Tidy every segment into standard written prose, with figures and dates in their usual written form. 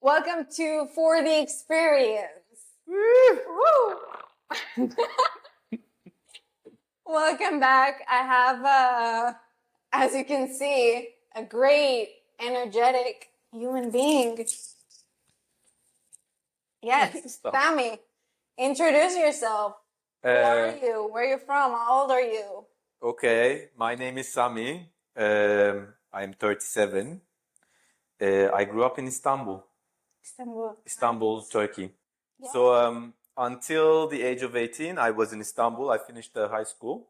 Welcome to For the Experience. Woo! Welcome back. I have, as you can see, a great, energetic human being. Yes, Sami, introduce yourself. Who are you? Where are you from? How old are you? Okay, my name is Sami. I'm 37. I grew up in Istanbul, Turkey. Yeah. So until the age of 18, I was in Istanbul. I finished high school.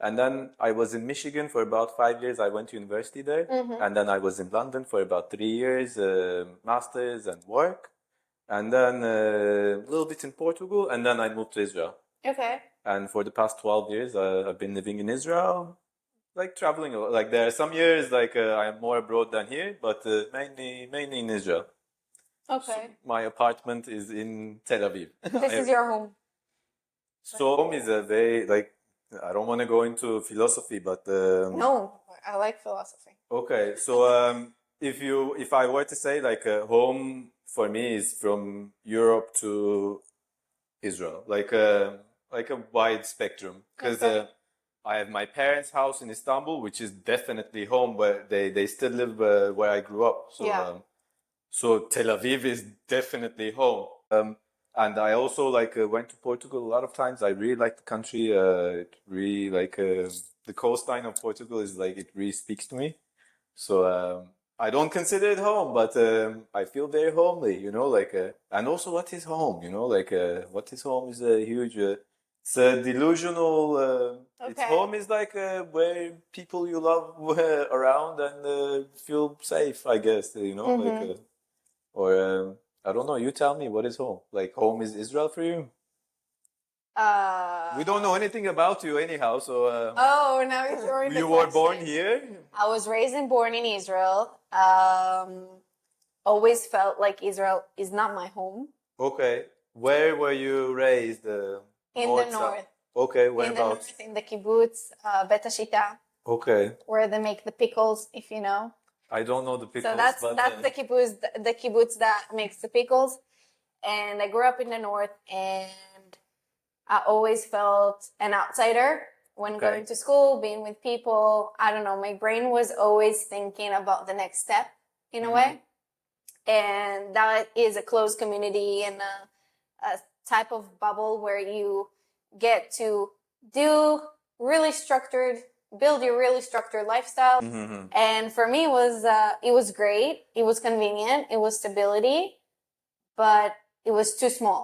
And then I was in Michigan for about 5 years. I went to university there. And then I was in London for about 3 years, masters and work. And then a little bit in Portugal. And then I moved to Israel. Okay. And for the past 12 years, I've been living in Israel, like traveling a lot. Like there are some years I'm more abroad than here, but mainly in Israel. Okay. My apartment is in Tel Aviv. This is your home. So home is a very I don't want to go into philosophy, but No, I like philosophy. okay. So if I were to say home for me is from Europe to Israel, like a wide spectrum, because I have my parents' house in Istanbul, which is definitely home, where they still live where I grew up. So Yeah. so Tel Aviv is definitely home. And I also went to Portugal a lot of times. I really like the country. It really the coastline of Portugal is it really speaks to me. So I don't consider it home, but I feel very homely, and also what is home, what is home is a huge, it's a delusional, it's Okay. home is where people you love were around and feel safe, I guess, or I don't know, you tell me, what is home? Like home is Israel for you? We don't know anything about you anyhow, so Oh, now you're throwing the you were born question. here? I was raised and born in Israel. Always felt like Israel is not my home. Okay. Where were you raised? In the north. Okay, In the whereabouts? north, in the kibbutz, Bet Hashita, Okay. where they make the pickles, if you know. I don't know the pickles, So that's but the kibbutz that makes the pickles. And I grew up in the north, and I always felt an outsider when Okay. going to school, being with people. I don't know, my brain was always thinking about the next step in a way. And that is a closed community and a type of bubble where you get to build your really structured lifestyle. And for me, it was great. It was convenient. It was stability, but it was too small.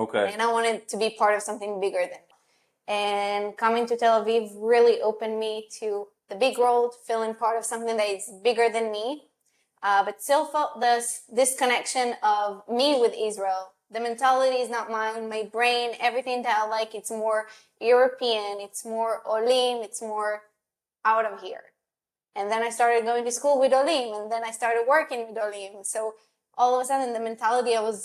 okay. And I wanted to be part of something bigger than me. And coming to Tel Aviv really opened me to the big world, feeling part of something that is bigger than me, but still felt this connection of me with Israel. The mentality is not mine, my brain, everything that I like, it's more European, it's more Olim, it's more out of here. And then I started going to school with Olim, and then I started working with Olim. So all of a sudden, the mentality I was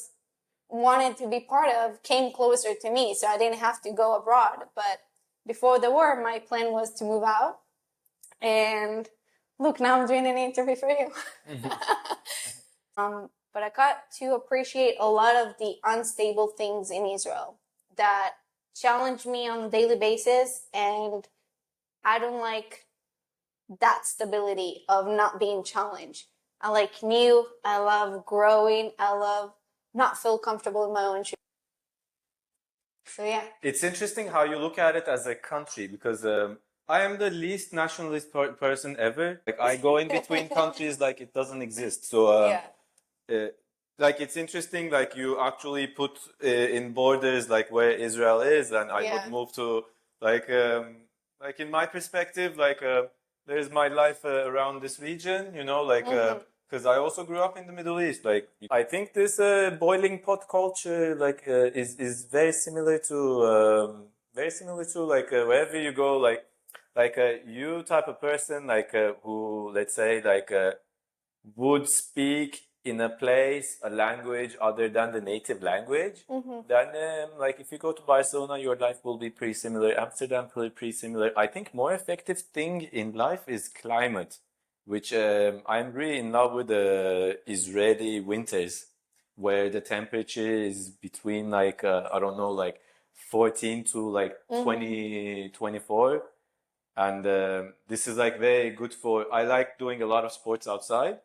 wanted to be part of came closer to me, so I didn't have to go abroad. But before the war, my plan was to move out. And look, now I'm doing an interview for you. But I got to appreciate a lot of the unstable things in Israel that challenge me on a daily basis, and I don't like that stability of not being challenged. I like new, I love growing, I love not feel comfortable in my own shoes. So yeah. It's interesting how you look at it as a country, because I am the least nationalist person ever. Like I go in between countries like it doesn't exist. So Yeah. it's interesting, like you actually put in borders like where Israel is, and I Yeah. would move to like in my perspective, there's my life around this region, because I also grew up in the Middle East. Like I think this boiling pot culture is very similar to wherever you go, you type of person who, let's say, would speak in a place a language other than the native language, then if you go to Barcelona, your life will be pretty similar. Amsterdam, pretty similar. I think more effective thing in life is climate, which I'm really in love with the Israeli winters. where the temperature is between like I don't know, like 14 to like 20, 24. And this is like very good for, I like doing a lot of sports outside.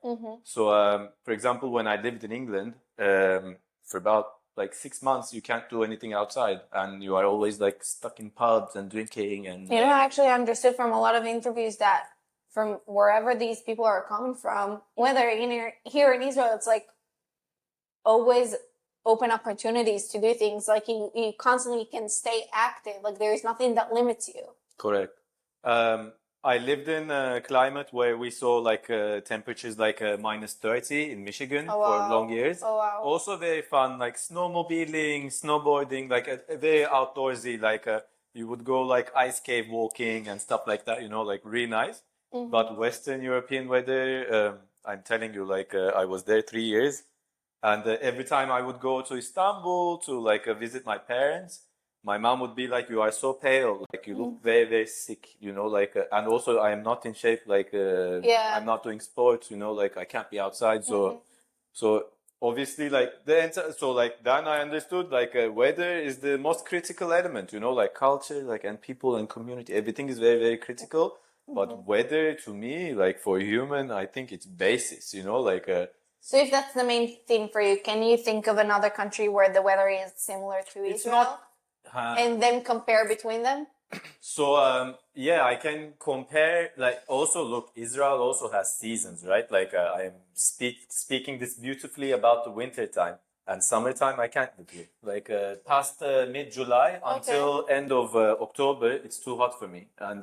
So, for example, when I lived in England, for about like 6 months, you can't do anything outside and you are always like stuck in pubs and drinking and You know, I actually understood from a lot of interviews that from wherever these people are coming from, whether here in Israel, it's like always open opportunities to do things. Like you constantly can stay active. Like there is nothing that limits you. Correct. I lived in a climate where we saw like temperatures like minus 30 in Michigan Oh, for wow. long years. Oh, wow. Also very fun, like snowmobiling, snowboarding, like a very outdoorsy, like you would go like ice cave walking and stuff like that, you know, like really nice. But Western European weather, I'm telling you, like I was there 3 years. And every time I would go to Istanbul to like visit my parents, my mom would be like, "You are so pale, like you look very, very sick, you know." Like, and also I am not in shape. Like, Yeah. I'm not doing sports, you know. Like, I can't be outside. So obviously, like so like then I understood like weather is the most critical element, you know, like culture, like and people and community, everything is very, very critical. But weather to me, like for human, I think it's basis, you know, like. So if that's the main thing for you, can you think of another country where the weather is similar to It's Israel? not. And then compare between them? So yeah, I can compare. Like also, look, Israel also has seasons, right? Like I am speaking this beautifully about the winter time and summertime. I can't live here. Like past mid-July until end of October, it's too hot for me. And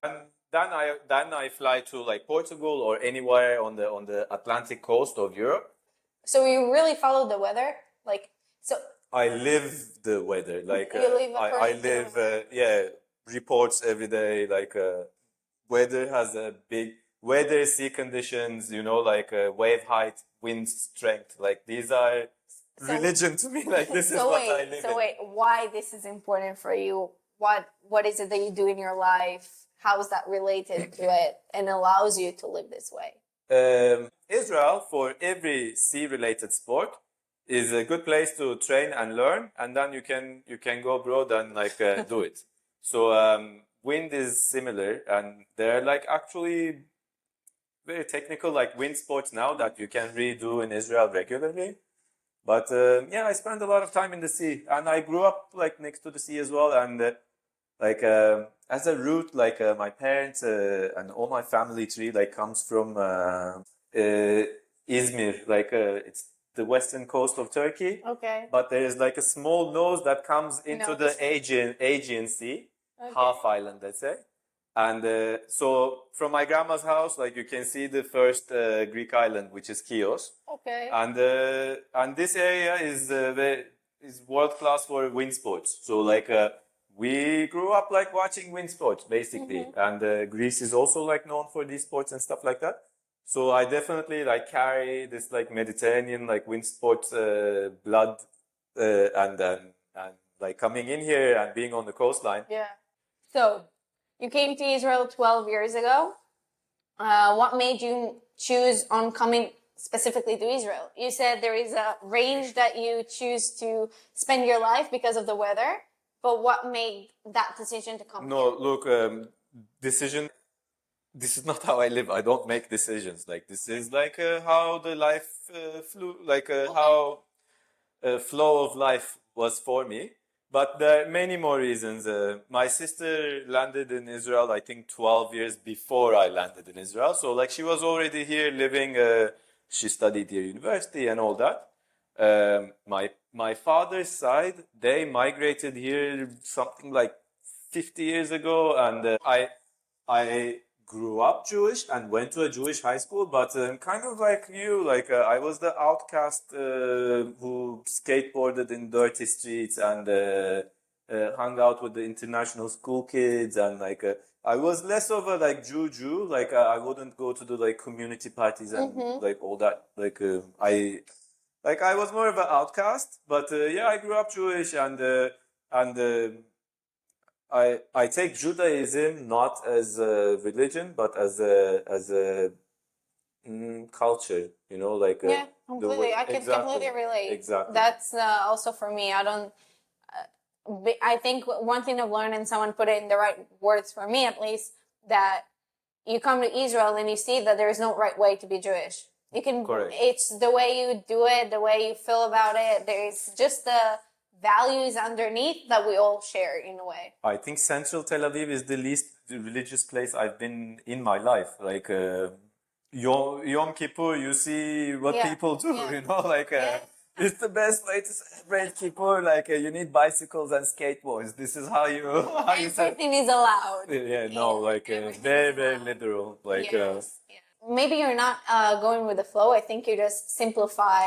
and then I fly to like Portugal or anywhere on the Atlantic coast of Europe. So you really follow the weather? Like, so I live the weather. Like you live I according to the live weather. yeah, reports every day. Like weather has a big weather, sea conditions. You know, like wave height, wind strength. Like these are So- religion to me. Like this is So what I wait, live so in. wait, why this is important for you? What is it that you do in your life? How is that related to it and allows you to live this way? Israel, for every sea-related sport, is a good place to train and learn, and then you can go abroad and like do it. So wind is similar, and they're like actually very technical like wind sports now that you can really do in Israel regularly. But yeah, I spent a lot of time in the sea, and I grew up like next to the sea as well, and like as a root, like my parents and all my family tree like comes from Izmir, like it's the western coast of Turkey. Okay. But there is like a small nose that comes into the this one. Aegean Sea, half island, let's say. And so from my grandma's house, like you can see the first Greek island, which is Chios. Okay. And this area is world class for wind sports. So like we grew up like watching wind sports basically, and Greece is also like known for these sports and stuff like that. So I definitely like carry this like Mediterranean like wind sports blood, and like coming in here and being on the coastline. Yeah. So you came to Israel 12 years ago. What made you choose on coming specifically to Israel? You said there is a range that you choose to spend your life because of the weather, but what made that decision to come No, here? look, decision. This is not how I live. I don't make decisions. Like this is like how the life flew, like how flow of life was for me. But there are many more reasons. My sister landed in Israel, I think 12 years before I landed in Israel. So like she was already here living. She studied here university and all that. My father's side, they migrated here something like 50 years ago, and I grew up Jewish and went to a Jewish high school, but kind of like you, like I was the outcast who skateboarded in dirty streets and hung out with the international school kids, and like I was less of a like Jew, like I wouldn't go to the like community parties and like all that. I was more of an outcast, but yeah, I grew up Jewish, and I take Judaism not as a religion, but as a culture, like Yeah, the way completely. I can exactly, completely relate. exactly. That's also for me. I don't. I think one thing I've learned, and someone put it in the right words for me at least, that you come to Israel and you see that there is no right way to be Jewish. You can. Correct. It's the way you do it, the way you feel about it. There's just the values underneath that we all share in a way. I think Central Tel Aviv is the least religious place I've been in my life. Like Yom Kippur, you see what Yeah. people do, Yeah. like Yeah. it's the best way to celebrate Kippur. Like you need bicycles and skateboards. This is how you how you say. Everything is allowed. Yeah, no, like Everything very is very allowed. literal. Like Yes. Yeah. Maybe you're not going with the flow. I think you just simplify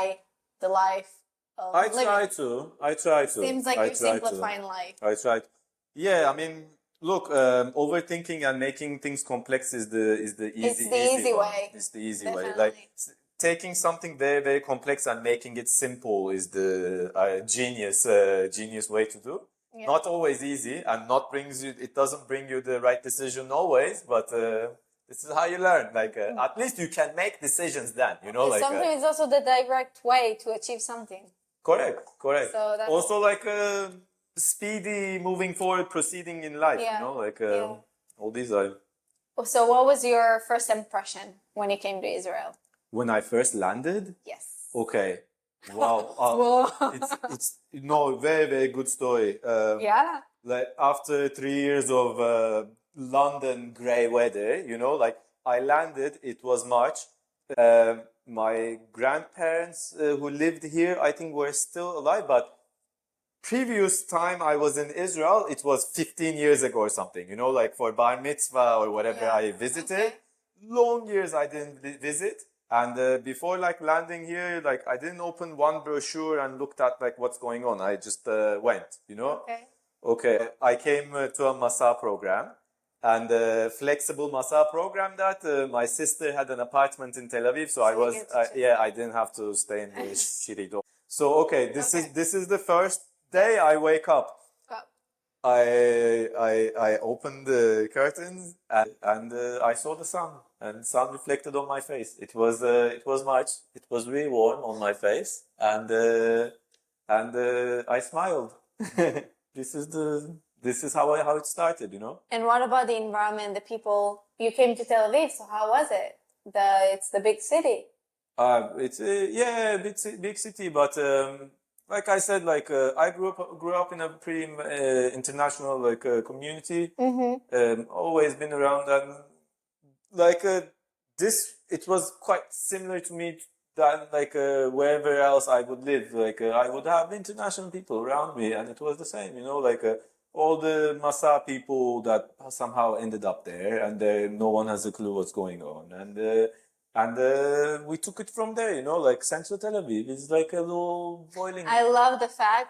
the life of I living. try to. I try to. Seems like I you're try to. simplifying life. I tried. Yeah, I mean, look, overthinking and making things complex is the It's easy the easy one. way. It's the easy way. Like Definitely. taking something very very complex and making it simple is the genius way to do. Yeah. Not always easy, and not brings you. It doesn't bring you the right decision always, but. This is how you learn. Like at least you can make decisions then. Sometimes it's also the direct way to achieve something. Correct, correct. So that's Also, like speedy moving forward, proceeding in life. Yeah. Like Yeah. all these are. So what was your first impression when you came to Israel? When I first landed, Yes. okay, wow, Whoa. it's no very very good story. Yeah. Like after 3 years of London grey weather, like I landed. It was March. My grandparents who lived here, I think, were still alive, but previous time I was in Israel, it was 15 years ago or something, like for bar mitzvah or whatever Yeah. I visited. Okay. Long years I didn't visit. And before like landing here, like I didn't open one brochure and looked at like what's going on. I just went, Okay. Okay, I came to a Masa program, and flexible Masa program that my sister had an apartment in Tel Aviv, so I you was get to check. yeah, I didn't have to stay in the shitty dorm. So okay, Okay. this is the first day I wake up. Go. I opened the curtains and I saw the sun, and sun reflected on my face. It was March. It was really warm on my face, and I smiled. This is how it started, And what about the environment, the people? You came to Tel Aviv, so how was it? It's the big city. It's yeah, big city, but like I said, like I grew up in a pretty international like community. Always been around, and like this, it was quite similar to me than like wherever else I would live. Like I would have international people around me, and it was the same, like all the Masa people that somehow ended up there, and no one has a clue what's going on, and we took it from there, like Central Tel Aviv is like a little boiling. I love the fact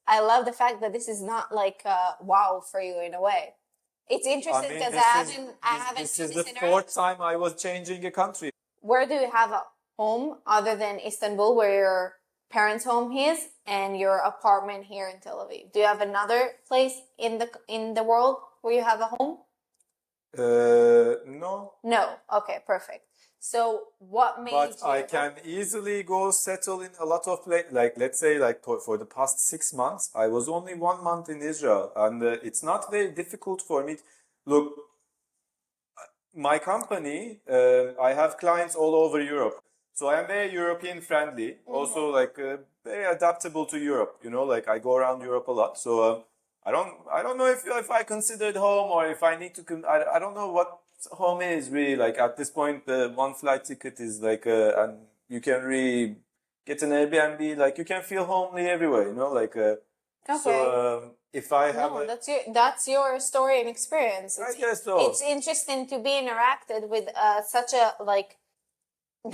I love the fact that this is not like wow for you in a way. It's interesting because I haven't This is seen the this in fourth time I was changing a country. Where do you have a home other than Istanbul, where your parents' home is, and your apartment here in Tel Aviv? Do you have another place in the world where you have a home? No. No. Okay, perfect. So what made But you? I can easily go settle in a lot of places. Like, let's say, like for the past 6 months, I was only 1 month in Israel, and it's not very difficult for me. Look, my company, I have clients all over Europe, so I am very European friendly. Also, like very adaptable to Europe. Like I go around Europe a lot, so I don't know if I consider it home or if I need to. I don't know what home is really like at this point. One flight ticket is like, and you can really get an Airbnb. Like you can feel homely everywhere. Like Okay. so. If I have No, that's your story and experience. I guess so. It's interesting to be interacted with such a like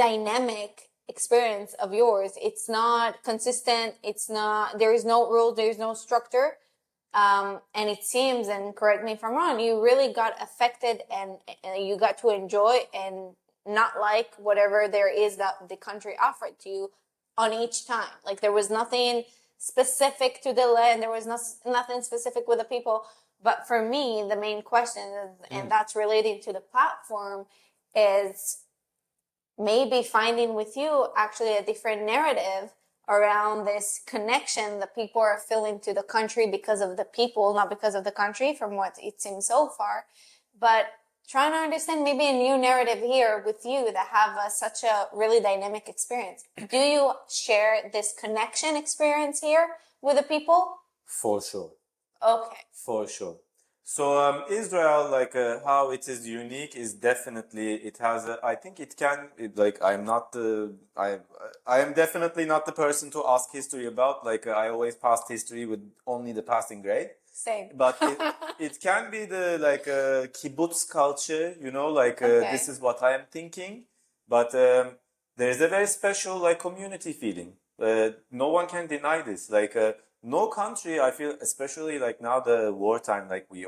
dynamic experience of yours. It's not consistent. It's not. There is no rule. There is no structure. And it seems, and correct me if I'm wrong, you really got affected and you got to enjoy and not like whatever there is that the country offered to you on each time. Like there was nothing specific to the land. There was nothing specific with the people. But for me, the main question is, and that's relating to the platform, is maybe finding with you actually a different narrative around this connection that people are feeling to the country because of the people, not because of the country, from what it seems so far. But trying to understand maybe a new narrative here with you that have such a really dynamic experience. Do you share this connection experience here with the people? For sure. Okay. For sure. So Israel, like how it is unique, is definitely it has. I think it can. Like I'm not the. I am definitely not the person to ask history about. Like I always passed history with only the passing grade. Same. But it can be the like kibbutz culture. You know, like Okay. this is what I am thinking. But there is a very special like community feeling. No one can deny this. Like. No country, I feel, especially like now the wartime, like we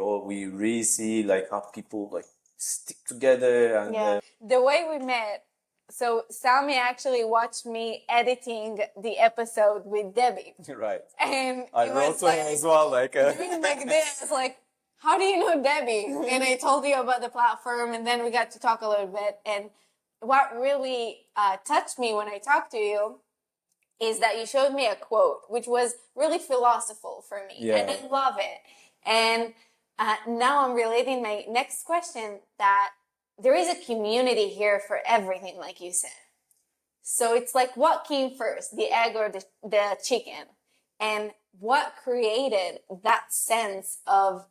really see like how people like stick together and Yeah. The way we met, so Sami actually watched me editing the episode with Debbie. right. And I it wrote was to him as well, like doing like this, like, how do you know Debbie? And I told you about the platform, and then we got to talk a little bit. And what really touched me when I talked to you is that you showed me a quote, which was really philosophical for me. Yeah. And I love it. And now I'm relating my next question that there is a community here for everything, like you said. So it's like, what came first, the egg or the chicken? And what created that sense of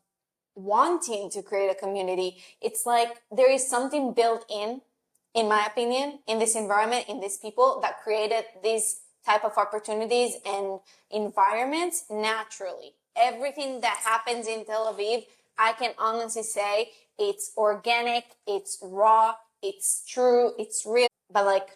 wanting to create a community? It's like there is something built in my opinion, in this environment, in these people that created these type of opportunities and environments naturally. Everything that happens in Tel Aviv, I can honestly say it's organic, it's raw, it's true, it's real. But like,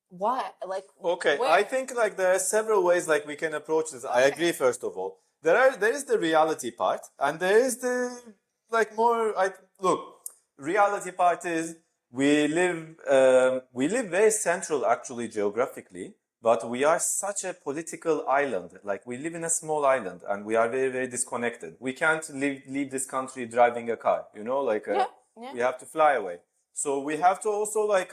what? Like, okay, where? I think like there are several ways like we can approach this. I agree. First of all, there is the reality part, and there is the like more. I look, reality part is we live very central actually geographically, but we are such a political island. Like we live in a small island, and we are very disconnected. We can't leave this country driving a car. You know, like Yeah. we have to fly away. So we have to also like.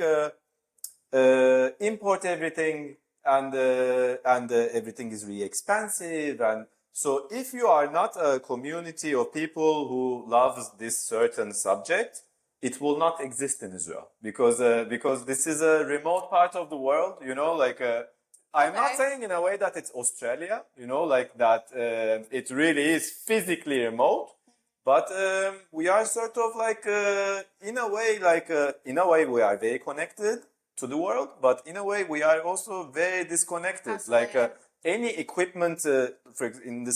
Import everything and everything is really expensive, and so if you are not a community of people who loves this certain subject, it will not exist in Israel because this is a remote part of the world, you know, like I'm not Okay. saying in a way that it's Australia, you know, like that it really is physically remote, but we are sort of like in a way we are very connected to the world, but in a way we are also very disconnected. Absolutely. Like any equipment, in the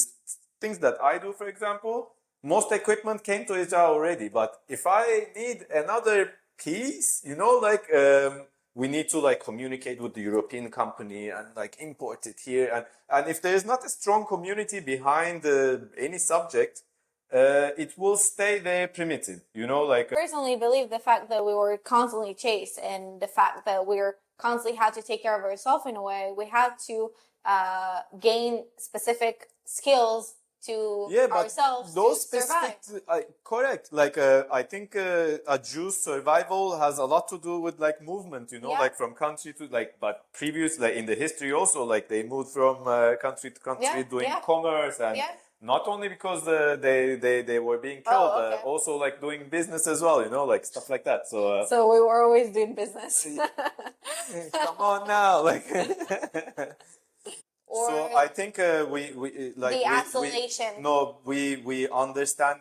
things that I do, for example, most equipment came to Israel already. But if I need another piece, you know, like we need to like communicate with the European company and like import it here. And if there is not a strong community behind any subject, it will stay very primitive, you know, like. I personally believe the fact that we were constantly chased and the fact that we're constantly had to take care of ourselves in a way, we had to gain specific skills to Yeah, but ourselves those to survive. specific, correct. Like, I think a Jew's survival has a lot to do with like movement, you know, Yeah. like from country to like, but previous, like in the history also, like they moved from country to country Yeah, doing yeah. commerce and Yeah. not only because they were being Oh, killed, okay. also like doing business as well, you know, like stuff like that. So, So we were always doing business. come on now, like. Or So I think like the we isolation. no we understand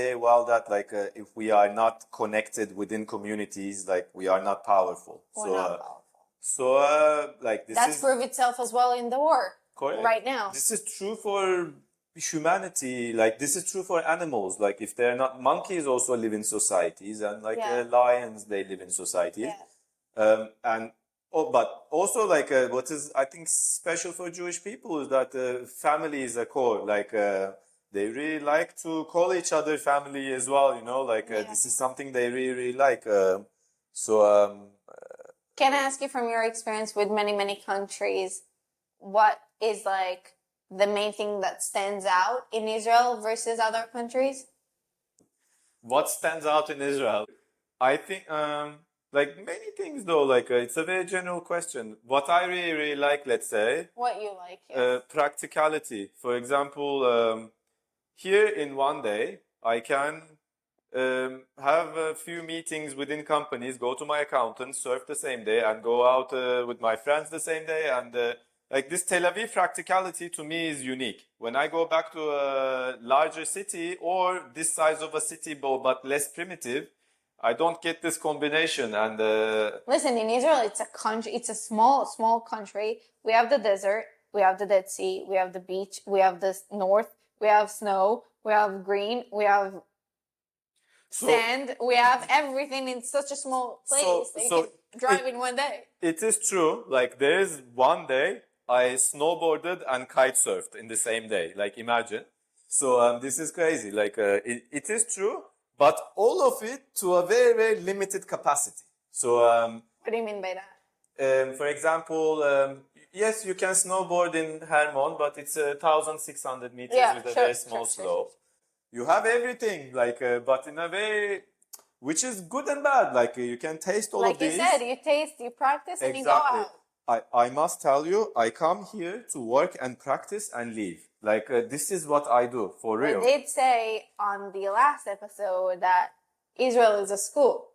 very well that like if we are not connected within communities, like we are not powerful. We're So not powerful. like this That's is proved itself as well in the war correct right now. This is true for humanity. Like this is true for animals. Like if they're not monkeys, also live in societies, and like Yeah. lions, they live in societies. And but also like what is I think special for Jewish people is that family is a core. Like they really like to call each other family as well. You know, like this is something they really like. So Can I ask you from your experience with many countries, what is like the main thing that stands out in Israel versus other countries? what stands out in Israel? I think like many things though. Like it's a very general question. What I really really like, let's say, What you like, yes. practicality. For example, here in one day, I can have a few meetings within companies, go to my accountant, surf the same day, and go out with my friends the same day. And like this Tel Aviv practicality to me is unique. When I go back to a larger city or this size of a city, but less primitive, I don't get this combination. And Listen, in Israel, it's a country. It's a small, small country. We have the desert. We have the Dead Sea. We have the beach. We have the north. We have snow. We have green. We have sand. We have everything in such a small place that you can drive in one day. It is true. Like there is one day I snowboarded and kite surfed in the same day. Like imagine. So this is crazy. Like it is true, but all of it to a very very limited capacity. So What do you mean by that? for example, yes, you can snowboard in Hermon, but it's 1,600 meters with a very small slope. You have everything, like, but in a way, which is good and bad. Like you can taste all of these. Like you said, you taste, you practice, and you go out. I must tell you, I come here to work and practice and leave. Like this is what I do for real. We did say on the last episode that Israel is a school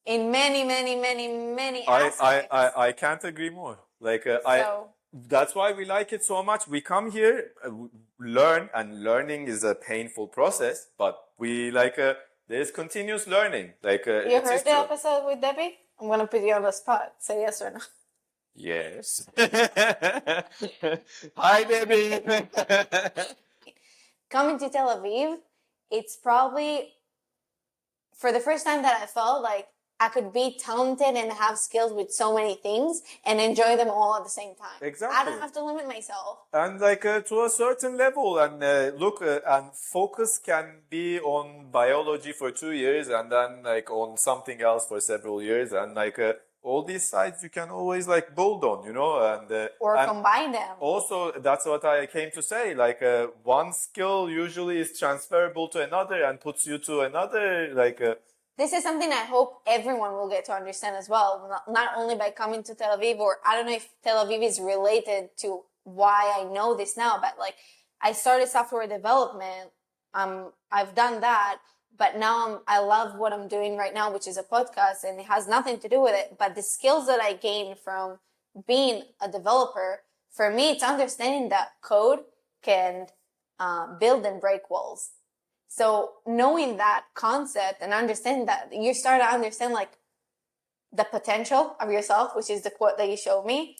in many, many, many, many aspects. I can't agree more. Like that's why we like it so much. We come here, learn, and learning is a painful process, but we like there's continuous learning. Like you heard the episode with Debbie? I'm gonna put you on the spot. Say yes or no. Yes. Hi, Debbie. Coming to Tel Aviv, it's probably for the first time that I felt like I could be talented and have skills with so many things and enjoy them all at the same time. Exactly. I don't have to limit myself. And like to a certain level, and look, and focus can be on biology for 2 years, and then like on something else for several years, and like all these sides you can always like build on, you know, and combine them. Also, that's what I came to say. Like one skill usually is transferable to another and puts you to another. Like. This is something I hope everyone will get to understand as well, not only by coming to Tel Aviv, or I don't know if Tel Aviv is related to why I know this now, but like I started software development. I've done that, but now I love what I'm doing right now, which is a podcast, and it has nothing to do with it. But the skills that I gained from being a developer, for me, it's understanding that code can build and break walls. So knowing that concept and understanding that, you start to understand like the potential of yourself, which is the quote that you showed me.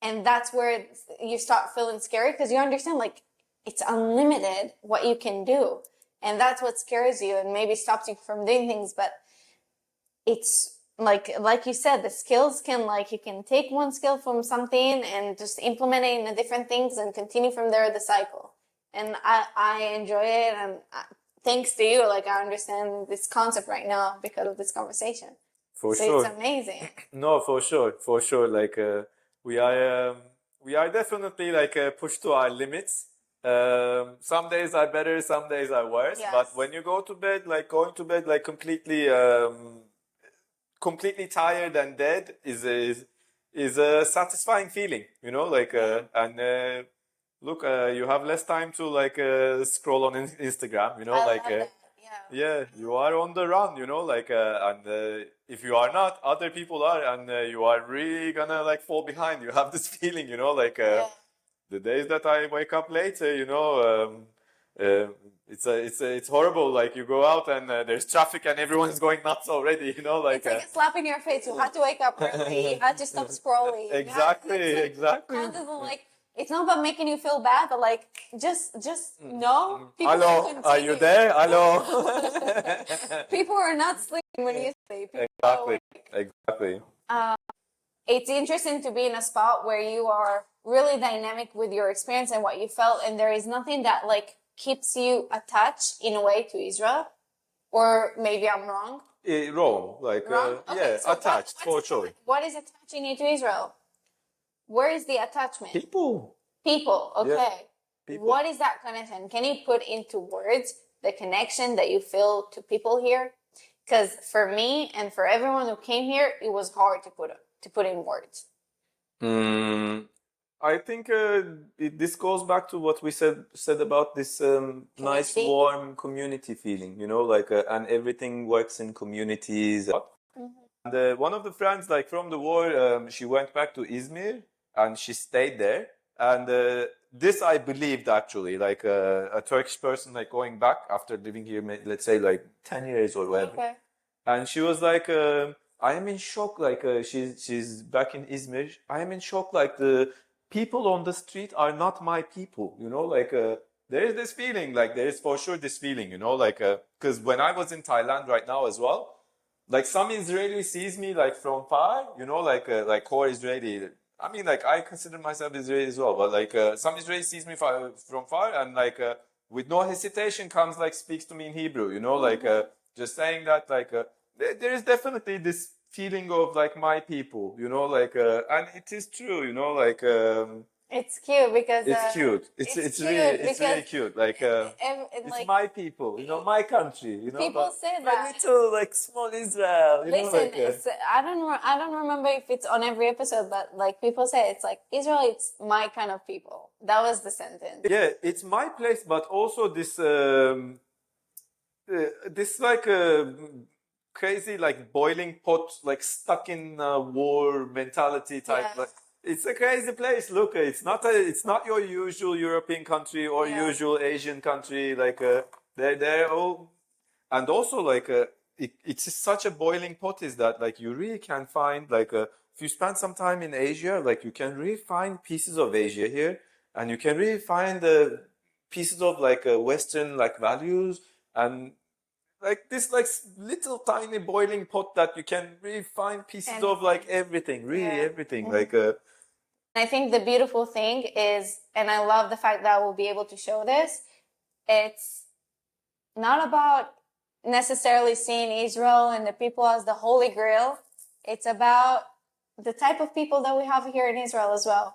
And that's where you start feeling scary, because you understand like it's unlimited what you can do. And that's what scares you and maybe stops you from doing things. But it's like you said, the skills can, like, you can take one skill from something and just implement it in different things and continue from there, the cycle. And I enjoy it. And thanks to you, like I understand this concept right now because of this conversation. For sure. It's amazing. No, for sure. Like we are definitely like pushed to our limits. Some days are better, some days are worse. Yes. But when you go to bed, like going to bed like completely tired and dead is a satisfying feeling, you know. Like and look, you have less time to like scroll on Instagram, you know. I like love that. yeah, you are on the run, you know, like, and if you are not, other people are, and you are really gonna like fall behind. You have this feeling, you know, like the days that I wake up later, you know, it's horrible. Like you go out and there's traffic and everyone's going nuts already, you know, like it's like a slap in your face. You had to wake up early. You had to stop scrolling. Exactly. Like, it's not about making you feel bad, but like just know. Hello, are you there? Hello. People are not sleeping when you sleep. Exactly. It's interesting to be in a spot where you are really dynamic with your experience and what you felt, and there is nothing that like keeps you attached in a way to Israel. Or maybe I'm wrong. Wrong, like Wrong? Okay, so attached for sure. What is attaching you to Israel? Where is the attachment? People, okay. Yeah. People. What is that connection? Can you put into words the connection that you feel to people here? Because for me and for everyone who came here, it was hard to put in words. Mm, I think this goes back to what we said about this nice, Community. warm community feeling, you know, like, and everything works in communities. And one of the friends, like from the war, she went back to Izmir and she stayed there. And this I believed actually, like a Turkish person, like going back after living here, let's say like 10 years or whatever. Okay. And she was like, I am in shock. Like she's back in Izmir. I am in shock. Like the people on the street are not my people. You know, like there is this feeling. Like there is for sure this feeling. You know, like because when I was in Thailand right now as well, like some Israeli sees me like from far. You know, like core Israeli. I mean, like I consider myself Israeli as well, but like some Israeli sees me from far and like with no hesitation comes like speaks to me in Hebrew. You know, like. Just saying that like there is definitely this feeling of like my people, you know, like and it is true, you know, like It's cute because it's cute. It's it's cute it's really because cute. Like it's like my people, you know, my country, you know. people say my that. little like small Israel, you know, Listen, like it's I don't remember if it's on every episode, but like people say it's like Israel, it's my kind of people. That was the sentence. yeah, it's my place, but also this this like crazy like boiling pot like stuck in war mentality type Yeah. like it's a crazy place. Look, it's not your usual European country or Yeah. usual Asian country. Like they're all and also like it's just such a boiling pot is that like you really can find like if you spend some time in Asia, like you can really find pieces of Asia here, and you can really find pieces of like Western like values and like this like little tiny boiling pot that you can really find pieces of like everything, really Yeah. everything. Like I think the beautiful thing is, and I love the fact that we'll be able to show this, it's not about necessarily seeing Israel and the people as the holy grail. It's about the type of people that we have here in Israel as well.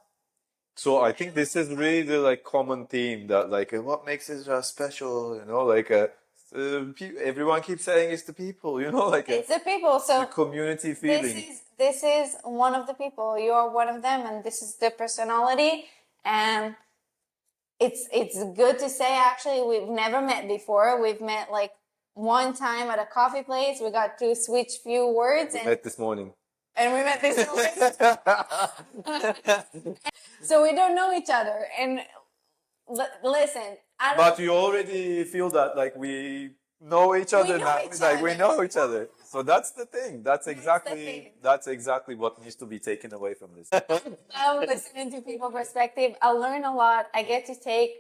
so I think this is really the like common theme that like what makes Israel special, you know, like everyone keeps saying it's the people, you know, like It's the people. So the community feeling. this is one of the people. You are one of them, and this is the personality. And it's good to say actually we've never met before. We've met like one time at a coffee place. We got to switch few words We met this morning. and we met this morning. So we don't know each other. And listen, I don't. But you already feel that like we know each other know now. each Like we other. know each other. So that's the thing. That's the exactly thing. that's exactly what needs to be taken away from this. I'm listening to people's perspective. I learn a lot. I get to take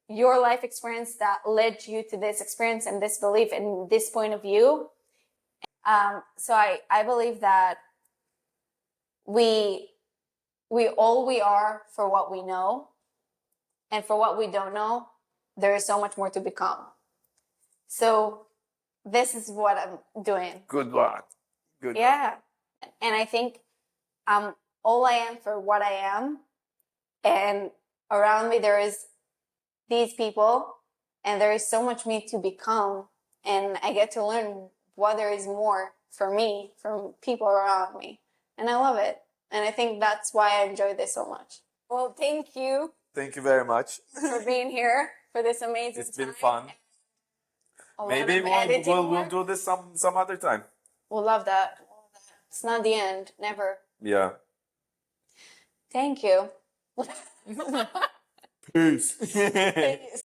your life experience that led you to this experience and this belief and this point of view. So I believe that we all we are for what we know, and for what we don't know, there is so much more to become. So this is what I'm doing. Good one. Good. Yeah. And I think I'm all I am for what I am. And around me, there is these people, and there is so much me to become. And I get to learn what there is more for me from people around me. And I love it. And I think that's why I enjoy this so much. Well, thank you Thank you very much. for being here for this amazing It's been time. fun. A lot Maybe of editing we'll work. do this some other time. We'll love that. It's not the end. Never. Yeah. Thank you. Peace.